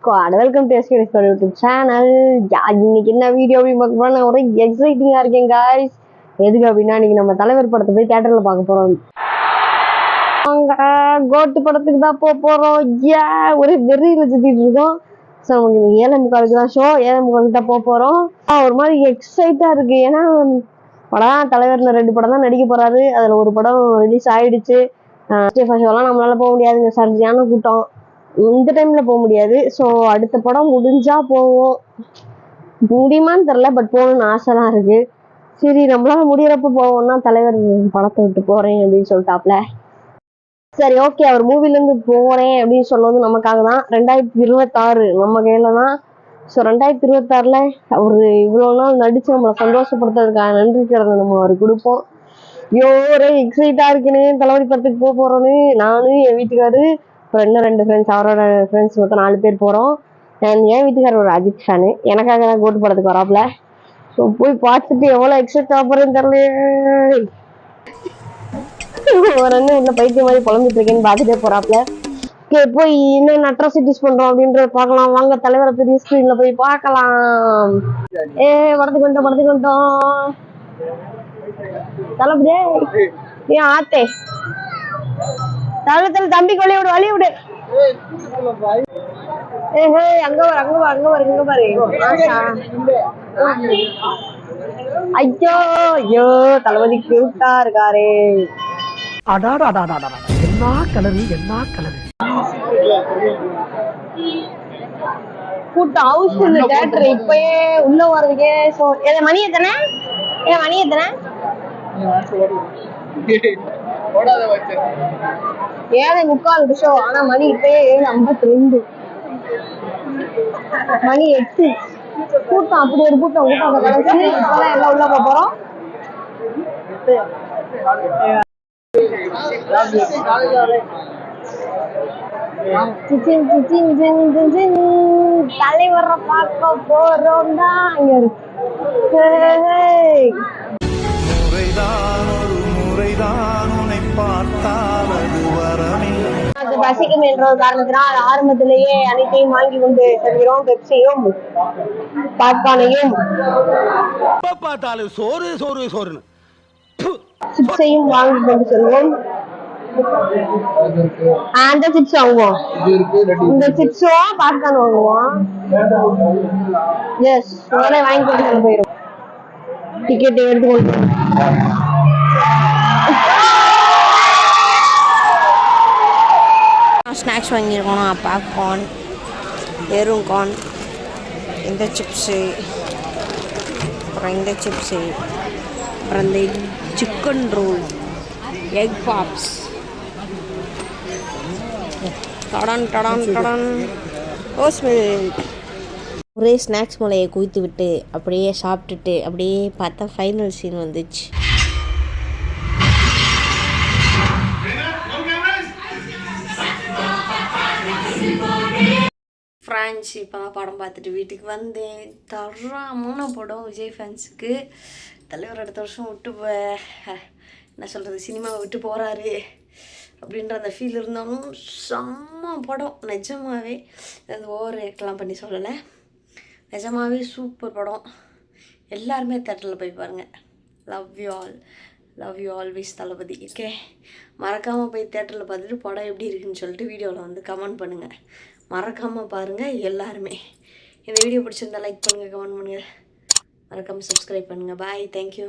Squad welcome to SK squad YouTube channel. இன்னைக்கு என்ன video அப்படின்னு பார்க்க போறோம். நான் ஒரே எக்ஸைட்டிங்கா இருக்கேன் காய்ஸ். எதுக்கு அப்படின்னா இன்னைக்கு நம்ம தலைவர் படத்தை போய் தியேட்டர்ல பார்க்க போறோம். கோட்டு படத்துக்கு தான் போறோம். ஒரே வெறியில சுத்திட்டு இருக்கோம். ஸோ நமக்கு 7:45 தான் ஷோ. 7:45 தான் போறோம். ஒரு மாதிரி எக்ஸைட்டா இருக்கு. ஏன்னா படம் தலைவர்ல 2 படம் தான் நடிக்க போறாரு. அதுல ஒரு படம் ரிலீஸ் ஆயிடுச்சு. ஷோலாம் நம்மளால போக முடியாதுங்க, சரியான கூட்டம். இந்த டைம்ல போக முடியாது. ஸோ அடுத்த படம் முடிஞ்சா போவோம். முடியுமான்னு தெரியல, பட் போகணும்னு ஆசைலாம் இருக்கு. சரி, நம்மளால முடியறப்ப போவோம்னா தலைவர் படத்தை விட்டு போறேன் அப்படின்னு சொல்லிட்டாப்ல. சரி, ஓகே, அவர் மூவில இருந்து போறேன் அப்படின்னு சொன்னது நமக்காக தான். 2026 நம்ம கையில தான். ஸோ 2026ல அவரு இவ்வளவு நாள் நடிச்சு நம்மளை சந்தோஷப்படுத்துறதுக்காக நன்றி கடனை நம்ம அவருக்கு கொடுப்போம். ஒரே எக்ஸைட்டா இருக்குன்னு தளபதி படத்துக்கு போறோன்னு நானும் என் வீட்டுக்காரு இன்னும் 2 ஃப்ரெண்ட்ஸ், அவரோட ஃப்ரெண்ட்ஸ் மொத்தம் 4 பேர் போறோம். என் வீட்டுக்காரர் ஒரு அஜித் ஃபேனு, எனக்காக தான் கோட்டு படத்துக்கு வராப்ல. ஸோ போய் பார்த்துட்டு எவ்வளவு எக்ஸைட் ஆகுறேன்னு தெரியல. ஒரு அண்ணன் உள்ள பைத்தியம் மாதிரி புலம்பிட்டு இருக்கேன்னு பார்த்துட்டே போறாப்ல. ஓகே, போய் என்னென்ன அட்ராசிட்டிஸ் பண்றோம் அப்படின்றத பார்க்கலாம் வாங்க. தலைவரை பெரிய ஸ்கிரீன்ல போய் பார்க்கலாம். படத்துக்கு வந்துட்டோம். தளபதி ஏன் ஆத்தே தளத்தில் தம்பி கொள்ளி விடு, வழி விடு. அங்க பாரு. ஐயோ தளபதி கியூட்டா இருக்காரே. என்ன கலரு கூட்டம் ஹவுஸ்ஃபுல் தியேட்டர் இப்பயே உள்ள வர்றதுக்கே. சோ மணி எத்தனை? ஏழை முக்கால் ஷோ. ஆனா மணி இப்பயே 7:52, மணி 8. கூட்டம் அப்படி ஒரு கூட்டம் கலந்து இப்பதான் எல்லாம் உள்ள போறோம். தலைவர பார்க்க போறோம் தான். இங்க இருக்கு பசிக்கும் என்ற காரணத்தினால் ஆரம்பத்திலேயே அனைத்தையும் வாங்கி கொண்டு செல்கிறோம். பெப்சியும் பாப்கார்னையும் சிப்ஸையும் வாங்கி கொண்டு செல்வோம். அந்த சிப்ஸ் வாங்குவோம், இந்த சிப்ஸோ பாப்கார்ன் வாங்குவோம். எஸ், உடனே வாங்கி கொண்டு செல்ல போயிடும். டிக்கெட் எடுத்துக்கொண்டு ஸ்நாக்ஸ் வாங்கியிருக்கோம். பாப்கார்ன், எருங்கார்ன், இந்த சிப்ஸு, அப்புறம் இந்த சிப்ஸு, அப்புறம் இந்த சிக்கன் ரோல், எக் பாப்ஸ். ஒரே ஸ்நாக்ஸ் மலையை குவித்து விட்டு அப்படியே சாப்பிட்டுட்டு அப்படியே பார்த்தா ஃபைனல் சீன் வந்துச்சு. ஃப்ரான்ஸ் இப்போ தான் படம் பார்த்துட்டு வீட்டுக்கு வந்தேன். தரமான படம் விஜய் ஃபேன்ஸுக்கு. தலைவர் அடுத்த வருஷம் விட்டு என்ன சொல்கிறது, சினிமாவை விட்டு போகிறாரு அப்படின்ற அந்த ஃபீல் இருந்தாலும் செம்ம படம் நிஜமாகவே. அது ஓவர் ஆக்ட்லாம் பண்ணி சொல்லலை, நிஜமாகவே சூப்பர் படம். எல்லாருமே தேட்டரில் போய் பாருங்கள். Love you always Thalapathy. Okay, மறக்காமல் போய் தேட்டரில் பார்த்துட்டு படம் எப்படி இருக்குன்னு சொல்லிட்டு வீடியோவில் வந்து கமெண்ட் பண்ணுங்கள். மறக்காமல் பாருங்கள் எல்லாருமே. இந்த வீடியோ பிடிச்சிருந்தா லைக் பண்ணுங்கள், கமெண்ட் பண்ணுங்கள், மறக்காமல் சப்ஸ்கிரைப் பண்ணுங்கள். பாய், தேங்க்யூ.